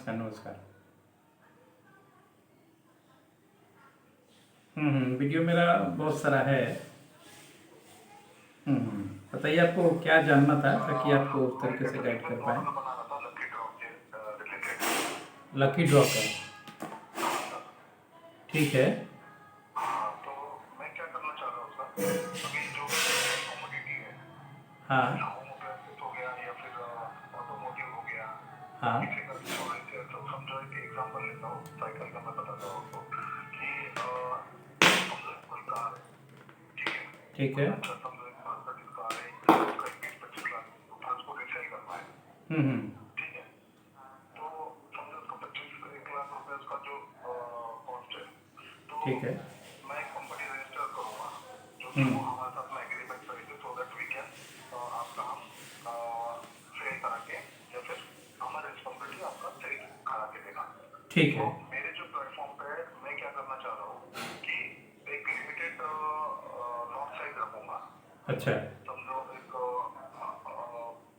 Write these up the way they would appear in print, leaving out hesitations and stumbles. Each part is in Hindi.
नमस्कार नमस्कार। वीडियो मेरा बहुत सारा है। बताइए आपको क्या जानना था ताकि आपको उस तरीके से गाइड कर पाए। लकी ड्रॉ का। ठीक है। तो मैं क्या करना चाह रहा हूँ सर, अभी जो कमोडिटी है, हाँ होम अप्लायंसेस हो गया या फिर ऑटोमोटिव हो गया, हाँ किसी का इंश्योरेंस है, तो समझो एक एग्जांपल लेता हूँ, साइकिल का मैं बताता हूँ आपको कि समझो कोई कार है, ठीक है, ठीक है। अच्छा समझो एक मर्सिडीज कार है, उसका 20-25 लाख रुपए उसको रीसेल करना है, हम्म ठीक है, तो समझो उसको 25-1 लाख रुपए उसका जो कॉस्ट है, तो ठीक है। मैं एक कंपनी रजिस्टर करूंगा जो कि वो हम्म हमारे साथ में एग्रीमेंट करेंगे सो दैट वी कैन आपका हम सेल करा के या फिर हमारी रिस्पॉन्सिबिलिटी आपका सेल करा के देना। ठीक तो है। मेरे जो प्लेटफॉर्म पे मैं क्या करना चाह रहा हूँ कि एक लिमिटेड लॉट साइज रखूंगा, अच्छा समझो एक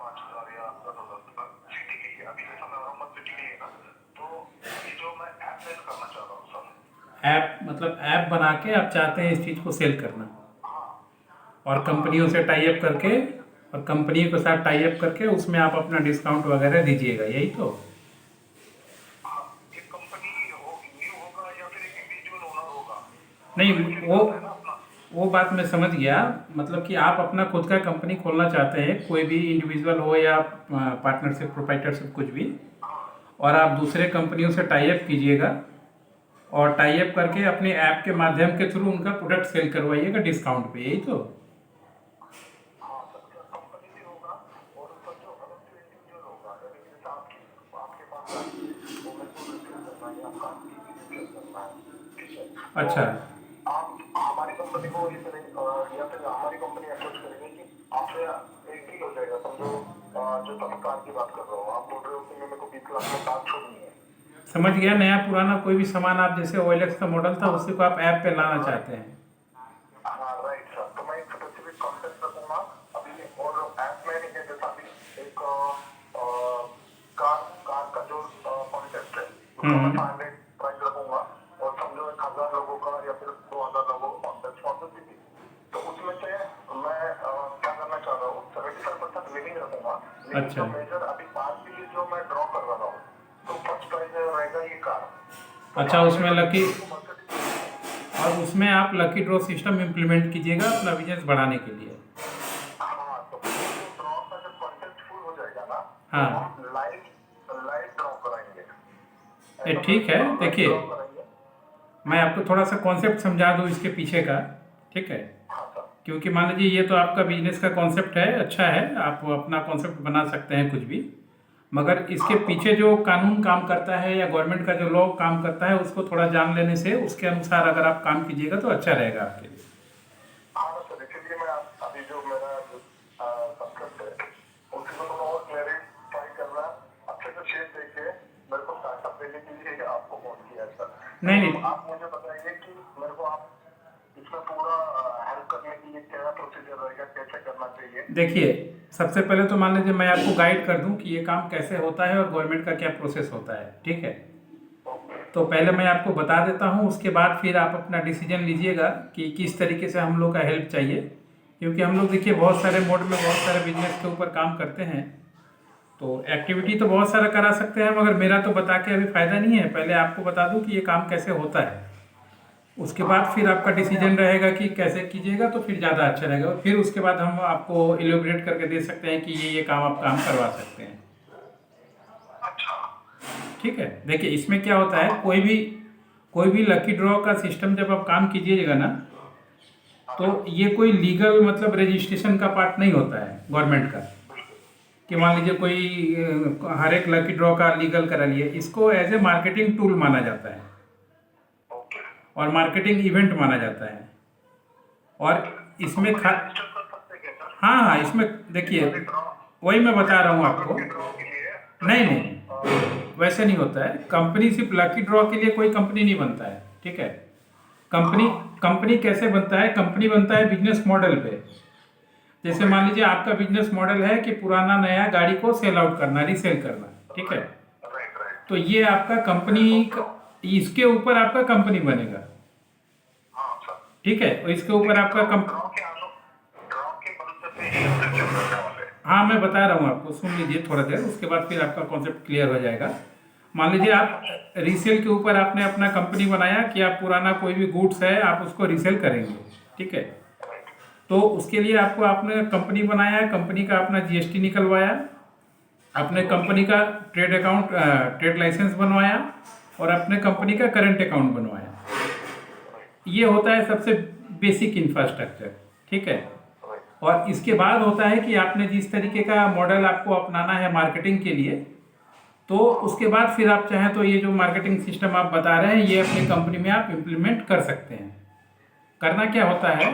5,000 या 10,000 सिटी के लिए, अभी जैसा मैं औरंगाबाद सिटी के लिए ना, तो अभी जो मैं ऐप सेल करना चाह रहा हूँ सर। ऐप मतलब ऐप बना के आप चाहते हैं इस चीज़ को सेल करना हाँ और हाँ, कंपनियों से टाई मेरे अप जो करके और कंपनियों के साथ टाई अप करके उसमें आप अपना डिस्काउंट वगैरह दीजिएगा, यही तो। हाँ, एक कंपनी हो न्यू होगा या फिर एक इंडिविजुअल ओनर होगा, नहीं, तो ऐसे वो निकलता है ना अपना। वो बात मैं समझ गया। मतलब कि आप अपना खुद का कंपनी खोलना चाहते हैं, कोई भी इंडिविजुअल हो या पार्टनरशिप प्रोप्राइटरशिप कुछ भी, हाँ और आप दूसरे कंपनियों से टाई अप कीजिएगा और टाई अप करके अपने ऐप के माध्यम के थ्रू उनका प्रोडक्ट सेल करवाइएगा डिस्काउंट पे, यही तो। हाँ सर, कंपनी भी होगा और समझो अगर जो इंडिविजुअल होगा, यानी कि जैसे आपके पास गाड़ी है वो मेरे को रिसेल करना है या कार की रिसेल करना है, ठीक है, तो अच्छा आप हमारी कंपनी को ये करेंगे या फिर हमारी कंपनी अप्रोच करेंगे कि आपसे एक डील हो जाएगा, समझो जो मैं कार की बात कर रहा हूँ, आप बोल रहे हो कि मेरे को 20 लाख में कार छोड़नी है। समझ गया। नया पुराना कोई भी सामान आप, जैसे OLX का मॉडल था उसी को आप ऐप पे लाना राइट, चाहते हैं। हाँ राइट सर, तो मैं एक स्पेसिफिक कॉन्टेक्ट रखूंगा अभी, और ऐप में नहीं है, जैसा अभी एक कार कार का जो कॉन्टेक्ट है उसका मैं हम्म 500 प्राइस रखूंगा, और समझो 1,000 लोगों का या फिर 2,000 लोगों का कॉन्टेक्ट पॉसिबिलिटी, तो उसमें से मैं क्या करना चाह रहा हूँ, 75% विनिंग रखूंगा, लेकिन अच्छा जो मेजर अभी कार के लिए जो मैं ड्रॉ कर रहा हूँ, तो फर्स्ट प्राइज रहेगा ये कार, तो अच्छा। कार में उसमें अगर लकी, किसी को मर्सिडीज, और उसमें आप लकी ड्रॉ सिस्टम इम्प्लीमेंट कीजिएगा अपना बिजनेस बढ़ाने के लिए। हाँ तो वो जो ड्रॉ का जब कंटेंट फुल हो जाएगा ना, तो हाँ हम लाइव लाइव ड्रॉ कराएंगे, ये ऐसा मैं ठीक है। लाइव देखिए, ड्रॉ कराएंगे। मैं आपको थोड़ा सा कॉन्सेप्ट समझा दूँ इसके पीछे का। ठीक है। हाँ सर, क्योंकि मान लीजिए ये तो आपका बिजनेस का कॉन्सेप्ट है, अच्छा है, आप अपना कॉन्सेप्ट बना सकते हैं कुछ भी, मगर इसके हाँ सर, पीछे जो कानून काम करता है या गवर्नमेंट का जो लॉ काम करता है उसको थोड़ा जान लेने से उसके अनुसार अगर आप काम कीजिएगा तो अच्छा रहेगा आपके लिए। हाँ ना सर, इसीलिए मैं अभी जो मेरा कंसेप्ट है उसी को थोड़ा और क्लैरिफाई करना, अच्छे से शेप देके मेरे को स्टार्टअप देने के लिए आपको फोन किया है सर। तो नहीं नहीं, आप मुझे बताइए कि मेरे को आप इसमें पूरा हेल्प करने के लिए क्या प्रोसीजर रहेगा, कैसे करना चाहिए। देखिए, सबसे पहले तो मान लीजिए मैं आपको गाइड कर दूं कि ये काम कैसे होता है और गवर्नमेंट का क्या प्रोसेस होता है। ठीक है। ओके, तो पहले मैं आपको बता देता हूँ, उसके बाद फिर आप अपना डिसीजन लीजिएगा कि किस तरीके से हम लोग का हेल्प चाहिए। क्योंकि हम लोग देखिए बहुत सारे मोड में बहुत सारे बिजनेस के ऊपर काम करते हैं, तो ओके, एक्टिविटी तो बहुत सारा करा सकते हैं, मगर मेरा तो बता के अभी फ़ायदा नहीं है। पहले आपको बता दूं कि ये काम कैसे होता है, उसके बाद हाँ फिर आपका वो मैंने डिसीजन रहेगा कि कैसे कीजिएगा, तो फिर ज़्यादा अच्छा रहेगा। फिर उसके बाद हम आपको इलेबोरेट करके दे सकते हैं कि ये काम आप काम करवा सकते हैं। अच्छा, ठीक है। देखिए, इसमें क्या होता है, हाँ कोई भी लकी ड्रॉ का सिस्टम जब आप काम कीजिएगा ना, हाँ तो सर, ये कोई लीगल मतलब रजिस्ट्रेशन का पार्ट नहीं होता है गवर्नमेंट का, बिल्कुल कि मान बिल्कुल, लीजिए कोई हर एक लकी ड्रॉ का लीगल करा लिए। इसको एज ए मार्केटिंग टूल माना जाता है ओके और मार्केटिंग इवेंट माना जाता है। और ओके, तो इसमें कंपनी रजिस्टर कर सकते हैं क्या सर, हाँ हाँ, इसमें इस देखिए, वाले ड्रॉ, वही मैं बता रहा हूँ मतलब आपको। लकी ड्रॉ के लिए नहीं प्लेटफॉर्म, नहीं, वैसे नहीं होता है। कंपनी सिर्फ लकी ड्रॉ के लिए कोई कंपनी नहीं बनता है। ठीक है। कंपनी हाँ कंपनी कैसे बनता है, कंपनी बनता है बिजनेस मॉडल पे। जैसे मान राइट लीजिए आपका बिजनेस मॉडल है कि पुराना नया गाड़ी को सेल आउट करना, रीसेल करना। ठीक है। राइट राइट राइट, तो ये आपका कंपनी इसके ऊपर आपका कंपनी बनेगा, हाँ सर। ठीक है। और इसके ऊपर आपका ड्रॉ के बल पे ही रजिस्टर करने वाले। हाँ मैं बता रहा हूँ आपको, सुन लीजिए थोड़ा देर, उसके बाद फिर आपका कॉन्सेप्ट क्लियर हो जाएगा। मान लीजिए आप रीसेल के ऊपर आपने अपना कंपनी बनाया कि आप पुराना कोई भी गुड्स है आप उसको रीसेल करेंगे, ठीक है। तो उसके लिए आपको आपने कंपनी बनाया, कंपनी का अपना जीएसटी निकलवाया, अपने कंपनी का ट्रेड अकाउंट ट्रेड लाइसेंस बनवाया और अपने कंपनी का करंट अकाउंट बनवाया। ये होता है सबसे बेसिक इंफ्रास्ट्रक्चर, ठीक है। और इसके बाद होता है कि आपने जिस तरीके का मॉडल आपको अपनाना है मार्केटिंग के लिए, तो उसके बाद फिर आप चाहें तो ये जो मार्केटिंग सिस्टम आप बता रहे हैं ये अपनी कंपनी में आप इम्प्लीमेंट कर सकते हैं। करना क्या होता है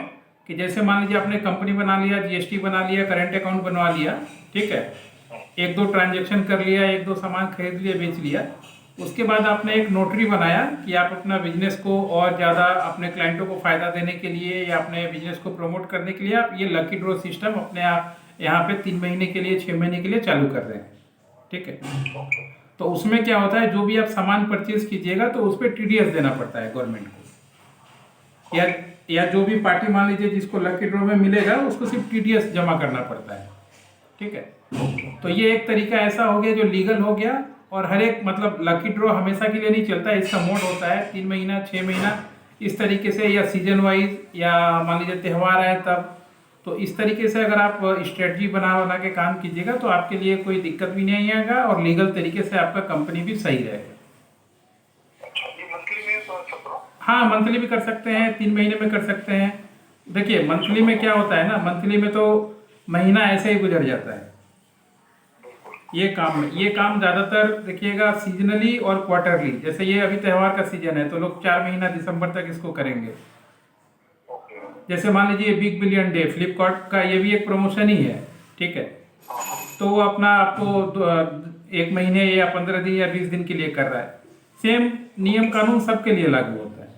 कि जैसे मान लीजिए आपने कंपनी बना लिया, जीएसटी बना लिया, करंट अकाउंट बनवा लिया, ठीक है, एक दो ट्रांजेक्शन कर लिया, एक दो सामान खरीद लिया, बेच लिया, उसके बाद आपने एक नोटरी बनाया कि आप अपना बिजनेस को और ज़्यादा अपने क्लाइंटों को फ़ायदा देने के लिए या अपने बिजनेस को प्रमोट करने के लिए आप ये लकी ड्रॉ सिस्टम अपने आप यहाँ पे 3 महीने के लिए 6 महीने के लिए चालू कर रहे हैं, ठीक है। तो उसमें क्या होता है, जो भी आप सामान परचेज कीजिएगा तो उस पर टीडीएस देना पड़ता है गवर्नमेंट को, या जो भी पार्टी मान लीजिए जिसको लकी ड्रॉ में मिलेगा उसको सिर्फ टीडीएस जमा करना पड़ता है, ठीक है। तो ये एक तरीका ऐसा हो गया जो लीगल हो गया। और हर एक मतलब लकी ड्रॉ हमेशा के लिए नहीं चलता है, इसका मोड होता है 3 महीना 6 महीना इस तरीके से, या सीजन वाइज, या मान लीजिए त्यौहार है तब। तो इस तरीके से अगर आप स्ट्रेटजी बना के काम कीजिएगा तो आपके लिए कोई दिक्कत भी नहीं आएगा और लीगल तरीके से आपका कंपनी भी सही रहेगा। अच्छा, ये मंथली में तो चल रहा। हाँ मंथली भी कर सकते हैं, 3 महीने में कर सकते हैं। देखिए मंथली में क्या होता है ना, मंथली में तो महीना ऐसे ही गुजर जाता है। ये काम ज़्यादातर देखिएगा सीजनली और क्वार्टरली, जैसे ये अभी त्यौहार का सीजन है तो लोग 4 महीना दिसंबर तक इसको करेंगे। जैसे मान लीजिए बिग बिलियन डे फ्लिपकार्ट का ये भी एक प्रमोशन ही है, ठीक है। तो वो अपना आपको 1 महीने या 15 दिन या 20 दिन के लिए कर रहा है। सेम नियम कानून सबके लिए लागू होता है।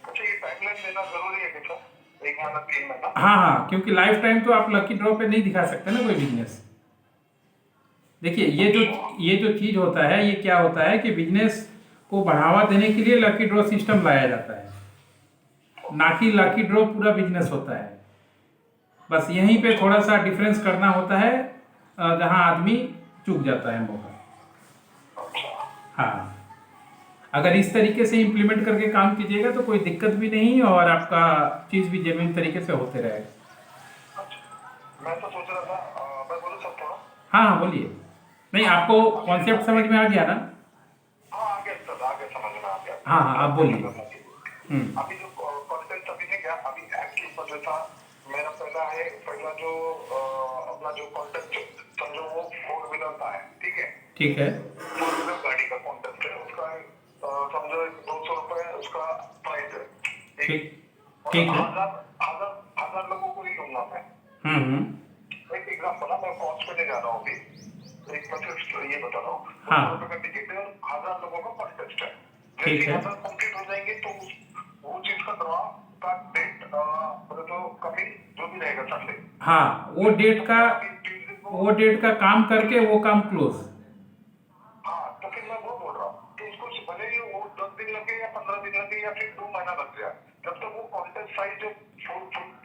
अच्छा, ये टाइमलाइन देना जरूरी है क्या? 1 महीना 3 महीना? हाँ, क्योंकि लाइफ टाइम तो आप लकी ड्रॉ पे नहीं दिखा सकते ना कोई बिजनेस। देखिए ये जो चीज़ होता है, ये क्या होता है कि बिजनेस को बढ़ावा देने के लिए लकी ड्रॉ सिस्टम लाया जाता है, ना कि लकी ड्रॉ पूरा बिजनेस होता है। बस यहीं पे थोड़ा सा डिफरेंस करना होता है जहां आदमी चूक जाता है मौका। हाँ, अगर इस तरीके से इम्प्लीमेंट करके काम कीजिएगा तो कोई दिक्कत भी नहीं और आपका चीज़ भी जेन्युइन तरीके से होते रहेगा। मैं तो सोच रहा था, मैं बोल सकता हूँ? हाँ बोलिए। नहीं, आपको कॉन्सेप्ट समझ में आ गया ना? हाँ, आगे समझ में आ गया। हाँ आप बोलिए। अभी जो कॉन्टेंट अभी नहीं गया, अभी एक्चुअली पर था मेरा पहला जो अपना जो कॉन्टेंट समझो वो 4 व्हीलर का है, ठीक है। ठीक है, 4 व्हीलर गाड़ी का कॉन्टेंट है, उसका समझो 200 रुपए उसका प्राइस है, ठीक है। हजार लोगों को ही लूंगा मैं। एक एग्जाम्पल है, मैं कॉस्ट पे नहीं जा रहा हूँ अभी, एक मतलब ये बता रहा हूँ। हाँ 200 रुपए का टिकट है और 1000 लोगों का फर्स्ट टेस्ट है। ठीक जैसे है। 1000 कंप्लीट हो जाएंगे तो वो चीज का ड्रॉ का डेट जो कमिंग जो भी रहेगा संडे। हाँ वो डेट का काम करके वो काम क्लोज। हाँ, तो फिर मैं वो बोल रहा हूँ कि उसको भले ही वो 10 दिन लगे या 15 दिन लगे या फिर 2 महीना लग जाए, जब तक वो कॉन्टेस्ट साइज जो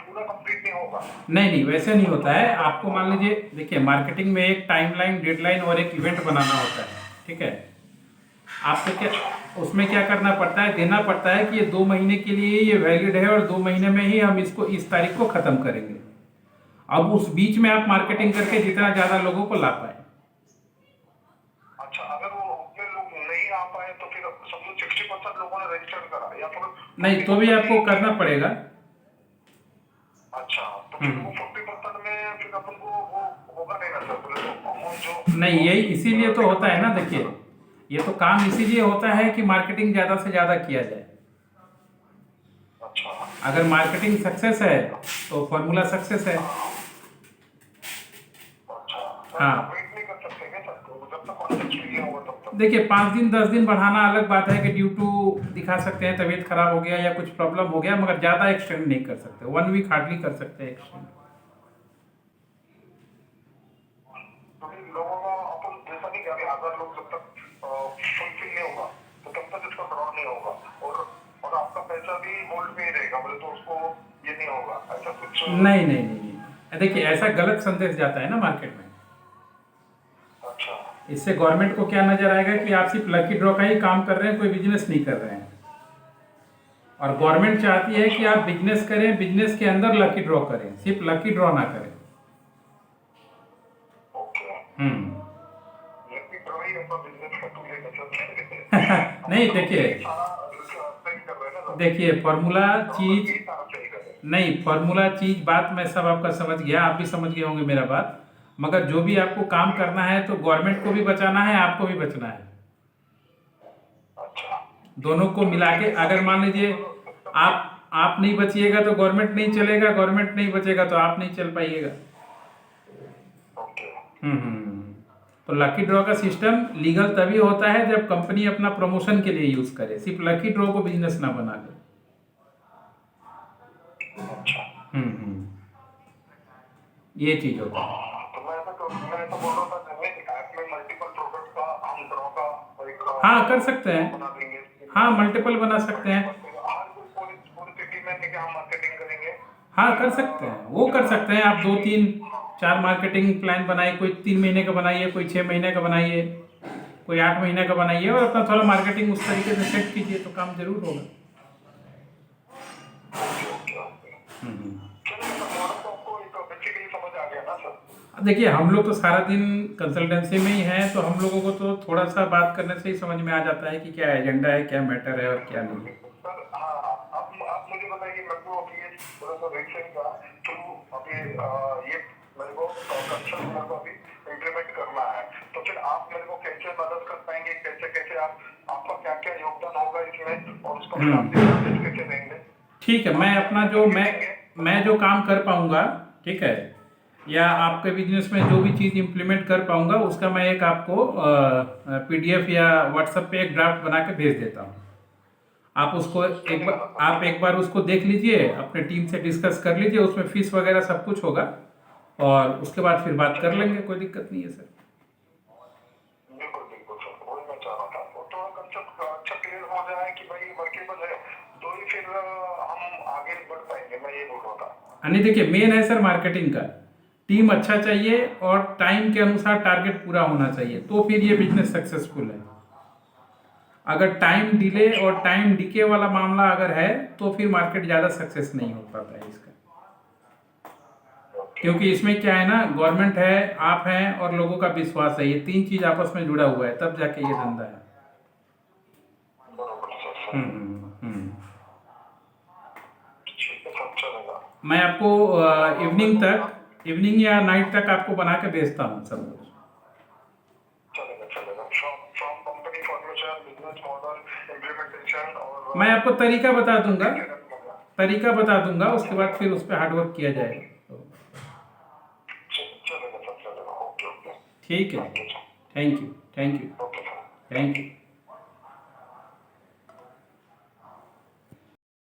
पूरा कंप्लीट नहीं होगा। नहीं वैसे नहीं होता है। आपको मान लीजिए, देखिए मार्केटिंग में एक टाइमलाइन, डेडलाइन और एक इवेंट बनाना होता है, ठीक है। आपको क्या उसमें क्या करना पड़ता है, देना पड़ता है कि ये 2 महीने के लिए ये वैलिड है और 2 महीने में ही हम इसको इस तारीख को खत्म करेंगे। अब उस बीच में आप मार्केटिंग करके जितना ज्यादा लोगों को ला पाए। अच्छा, अगर वो उतने लोग नहीं आ पाए तो फिर समझो 60% लोगों ने रजिस्टर करा या फिर नहीं तो भी आपको करना पड़ेगा। अच्छा, तो फिर वो 40% में फिर अपन को वो होगा नहीं ना सर, तो अमाउंट जो नहीं, यही इसीलिए तो होता है ना। देखिए ये तो काम इसीलिए होता है कि मार्केटिंग ज्यादा से ज्यादा किया जाए। अच्छा, अगर मार्केटिंग सक्सेस है तो फॉर्मूला सक्सेस है। हाँ वेट नहीं कर सकते क्या सर? तो जब तक कॉन्टेस्ट नहीं होगा तब तक देखिए 5 दिन 10 दिन बढ़ाना अलग बात है कि ड्यू टू दिखा सकते हैं तबीयत खराब हो गया या कुछ प्रॉब्लम हो गया, मगर ज़्यादा एक्सटेंड नहीं कर सकते। 1 वीक हार्डली कर सकते हैं एक्सटेंड। तो फिर लोगों को अपन जैसा नहीं कि अभी 1000 लोग जब तक नहीं होगा तो तब तक इसका फ्रॉड नहीं होगा, और आपका पैसा भी होल्ड में ही रहेगा, बोले तो उसको ये नहीं होगा ऐसा कुछ। नहीं नहीं नहीं नहीं, देखिए ऐसा गलत संदेश जाता है ना मार्केट में। अच्छा इससे गवर्नमेंट को क्या नजर आएगा कि आप सिर्फ लकी ड्रॉ का ही काम कर रहे हैं, कोई बिजनेस नहीं कर रहे हैं। और गवर्नमेंट चाहती है कि आप बिजनेस करें, बिजनेस के अंदर लकी ड्रॉ करें, सिर्फ लकी ड्रॉ ना करें। ओके, लकी ड्रॉ ही अपना बिजनेस का टूल है सर। नहीं देखिए, सारा सही कर रहे हैं ना सर, देखिए फॉर्मूला चीज यही सारा सही कर रहे हैं। नहीं, फॉर्मूला चीज बात मैं सब आपका समझ गया, आप भी समझ गए होंगे मेरा बात। मगर जो भी आपको काम करना है तो गवर्नमेंट को भी बचाना है, आपको भी बचना है। अच्छा दोनों को मिला के, अगर मान लीजिए आप नहीं बचिएगा तो गवर्नमेंट नहीं चलेगा, गवर्नमेंट नहीं बचेगा तो आप नहीं चल पाइएगा। ओके तो लकी ड्रॉ का सिस्टम लीगल तभी होता है जब कंपनी अपना प्रमोशन के लिए यूज करे, सिर्फ लकी ड्रॉ को बिजनेस ना बना ले। अच्छा ये चीज होता है। तो मैं तो बोल रहा था जैसे ऐप में मल्टीपल प्रोडक्ट का हम ड्रॉ का एक हाँ कर सकते हैं, बना देंगे। हाँ मल्टीपल बना सकते हैं, हर पूरी पूरी सिटी में लेके हम मार्केटिंग करेंगे। हाँ कर सकते हैं, वो कर सकते हैं। आप 2-3-4 मार्केटिंग प्लान बनाइए, कोई 3 महीने का बनाइए, कोई 6 महीने का बनाइए, कोई 8 महीने का बनाइए, और अपना थोड़ा मार्केटिंग उस तरीके से सेट कीजिए तो काम जरूर होगा। चलिए सर, मॉडल तो आपको एक बेसिकली समझ आ गया ना सर। देखिए हम लोग तो सारा दिन कंसल्टेंसी में ही हैं, तो हम लोगों को तो थोड़ा सा बात करने से ही समझ में आ जाता है कि क्या एजेंडा है, क्या मैटर है और क्या नहीं। सर हाँ, आप मुझे बताइए, मेरे को अभी ये थोड़ा सा रिसेंट का तो अभी ये मेरे को कंसल्ट मेरे को अभी इम्प्लीमेंट करना है, तो फिर आप मेरे को कैसे मदद कर पाएंगे, कैसे कैसे आपका क्या क्या योगदान होगा इसमें, और उसको फिर आप कैसे देंगे? ठीक है, मैं अपना जो मैं जो काम कर पाऊंगा, ठीक है, या आपके बिजनेस में जो भी चीज़ इम्प्लीमेंट कर पाऊंगा उसका मैं एक आपको PDF या व्हाट्सएप पे एक ड्राफ्ट बना के भेज देता हूँ। आप उसको एक बार उसको देख लीजिए, अपने टीम से डिस्कस कर लीजिए, उसमें फीस वगैरह सब कुछ होगा, और उसके बाद फिर बात कर लेंगे, कोई दिक्कत नहीं है सर। बिल्कुल बिल्कुल सर, वही मैं चाह रहा था, वो थोड़ा कंसेप्ट अच्छा क्लियर हो जाए कि भाई वर्केबल है, तो ही फिर हम आगे बढ़ पाएंगे, मैं ये बोल रहा था। नहीं देखिए, मेन है सर मार्केटिंग का, टीम अच्छा चाहिए और टाइम के अनुसार टारगेट पूरा होना चाहिए, तो फिर ये बिजनेस सक्सेसफुल है। अगर टाइम डिले और टाइम डिके वाला मामला अगर है तो फिर मार्केट ज़्यादा सक्सेस नहीं हो पाता है इसका। क्योंकि इसमें क्या है ना, गवर्नमेंट है, आप हैं और लोगों का विश्वास है, ये 3 चीज आपस में जुड़ा हुआ है, तब जाके ये धंधा है। मैं आपको इवनिंग या नाइट तक आपको बना के भेजता हूँ सब कुछ। मैं आपको तरीका बता दूंगा, उसके बाद फिर उस पर हार्डवर्क किया जाएगा। ठीक है, थैंक यू।